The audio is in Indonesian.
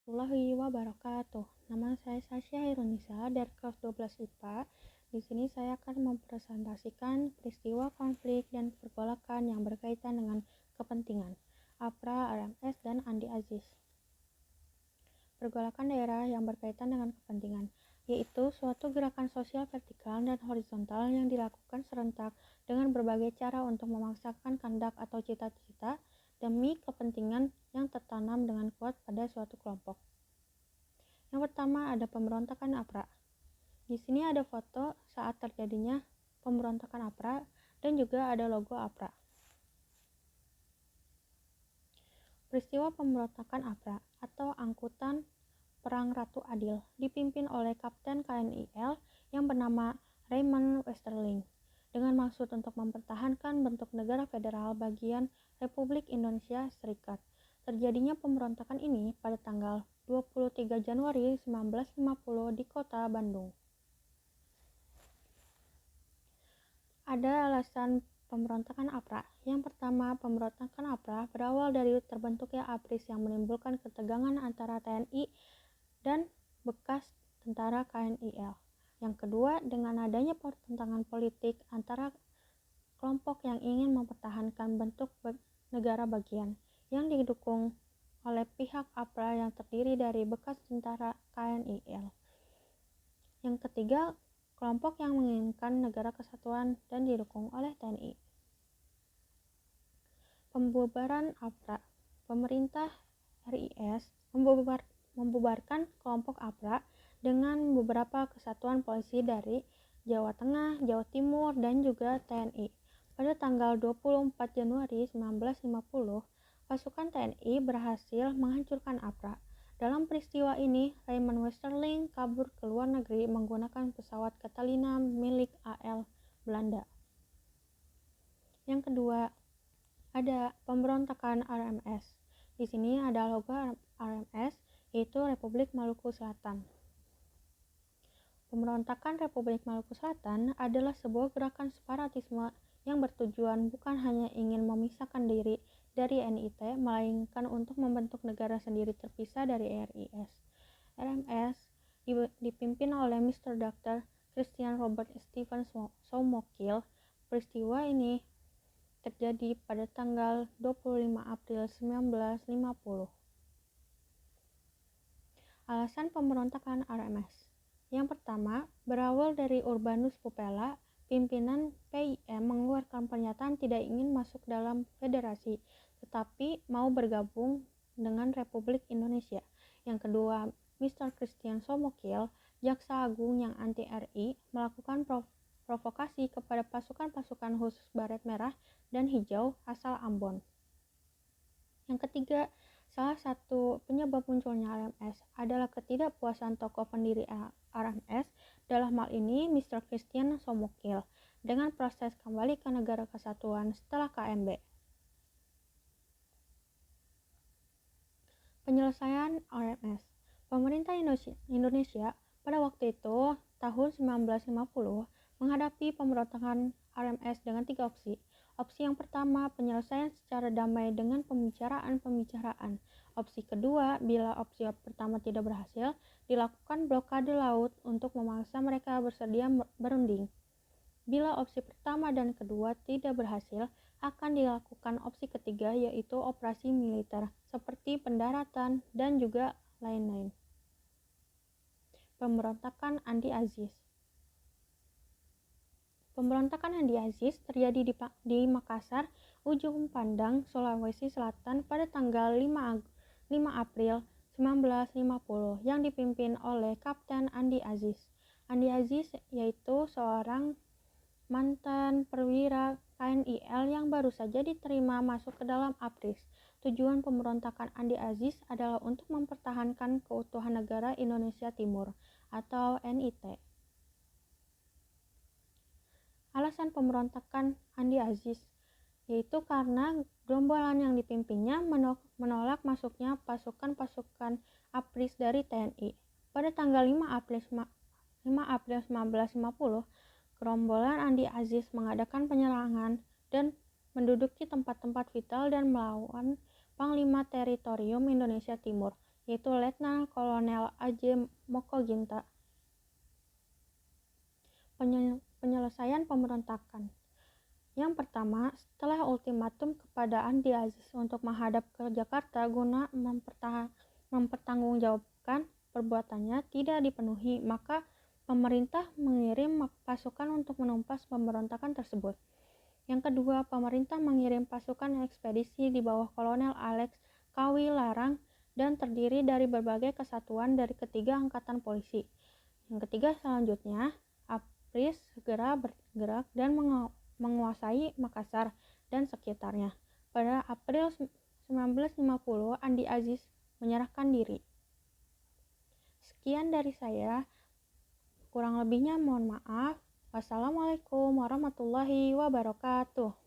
Warahmatullahi wabarakatuh. Nama saya Sasya Hirunisa dari kelas 12 IPA. Di sini saya akan mempresentasikan peristiwa konflik dan pergolakan yang berkaitan dengan kepentingan APRA, RMS, dan Andi Aziz. Pergolakan daerah yang berkaitan dengan kepentingan, yaitu suatu gerakan sosial vertikal dan horizontal yang dilakukan serentak dengan berbagai cara untuk memaksakan kehendak atau cita-cita demi kepentingan yang tertanam dengan kuat pada suatu kelompok. Yang pertama ada pemberontakan APRA. Di sini ada foto saat terjadinya pemberontakan APRA dan juga ada logo APRA. Peristiwa pemberontakan APRA atau Angkutan Perang Ratu Adil dipimpin oleh Kapten KNIL yang bernama Raymond Westerling dengan maksud untuk mempertahankan bentuk negara federal bagian Republik Indonesia Serikat. Terjadinya pemberontakan ini pada tanggal 23 Januari 1950 di kota Bandung. Ada alasan pemberontakan APRA. Yang pertama, pemberontakan APRA berawal dari terbentuknya APRIS yang menimbulkan ketegangan antara TNI dan bekas tentara KNIL. Yang kedua, dengan adanya pertentangan politik antara kelompok yang ingin mempertahankan bentuk negara bagian yang didukung oleh pihak APRA yang terdiri dari bekas tentara KNIL. Yang ketiga, kelompok yang menginginkan negara kesatuan dan didukung oleh TNI. Pembubaran APRA. Pemerintah RIS membubarkan kelompok APRA dengan beberapa kesatuan polisi dari Jawa Tengah, Jawa Timur, dan juga TNI. Pada tanggal 24 Januari 1950, pasukan TNI berhasil menghancurkan APRA. Dalam peristiwa ini, Raymond Westerling kabur ke luar negeri menggunakan pesawat Catalina milik AL Belanda. Yang kedua, ada pemberontakan RMS. Di sini ada logo RMS, yaitu Republik Maluku Selatan. Pemberontakan Republik Maluku Selatan adalah sebuah gerakan separatisme yang bertujuan bukan hanya ingin memisahkan diri dari NIT, melainkan untuk membentuk negara sendiri terpisah dari RIS. RMS dipimpin oleh Mr. Dr. Christian Robert Stephen Soumokil. Peristiwa ini terjadi pada tanggal 25 April 1950. Alasan pemberontakan RMS. Yang pertama, berawal dari Urbanus Pupella, pimpinan PIM mengeluarkan pernyataan tidak ingin masuk dalam federasi, tetapi mau bergabung dengan Republik Indonesia. Yang kedua, Mr. Christian Soumokil, jaksa agung yang anti-RI, melakukan provokasi kepada pasukan-pasukan khusus Baret Merah dan Hijau asal Ambon. Yang ketiga, salah satu penyebab munculnya RMS adalah ketidakpuasan tokoh pendiri RMS, dalam hal ini Mr. Christian Soumokil, dengan proses kembali ke negara kesatuan setelah KMB. Penyelesaian RMS. Pemerintah Indonesia pada waktu itu, tahun 1950, menghadapi pemberontakan RMS dengan 3 opsi. Opsi yang pertama, penyelesaian secara damai dengan pembicaraan. Opsi kedua, bila opsi pertama tidak berhasil, dilakukan blokade laut untuk memaksa mereka bersedia berunding. Bila opsi pertama dan kedua tidak berhasil, akan dilakukan opsi ketiga, yaitu operasi militer seperti pendaratan dan juga lain-lain. Pemberontakan Andi Aziz. Pemberontakan Andi Aziz terjadi di Makassar, Ujung Pandang, Sulawesi Selatan pada tanggal 5 April 1950 yang dipimpin oleh Kapten Andi Aziz. Andi Aziz yaitu seorang mantan perwira KNIL yang baru saja diterima masuk ke dalam APRIS. Tujuan pemberontakan Andi Aziz adalah untuk mempertahankan keutuhan negara Indonesia Timur atau NIT. Alasan pemberontakan Andi Aziz yaitu karena gerombolan yang dipimpinnya menolak masuknya pasukan-pasukan APRIS dari TNI. Pada tanggal 5 April 1950, gerombolan Andi Aziz mengadakan penyerangan dan menduduki tempat-tempat vital dan melawan Panglima Teritorium Indonesia Timur, yaitu Letnan Kolonel A.J. Mokoginta. Penyelesaian pemberontakan. Yang pertama, setelah ultimatum kepada Andi Aziz untuk menghadap ke Jakarta guna mempertanggungjawabkan perbuatannya tidak dipenuhi, maka pemerintah mengirim pasukan untuk menumpas pemberontakan tersebut. Yang kedua, pemerintah mengirim pasukan ekspedisi di bawah Kolonel Alex Kawilarang dan terdiri dari berbagai kesatuan dari ketiga angkatan polisi. Yang ketiga, selanjutnya, APRIS segera bergerak dan menguasai Makassar dan sekitarnya. Pada April 1950, Andi Aziz menyerahkan diri. Sekian dari saya, kurang lebihnya mohon maaf. Wassalamualaikum warahmatullahi wabarakatuh.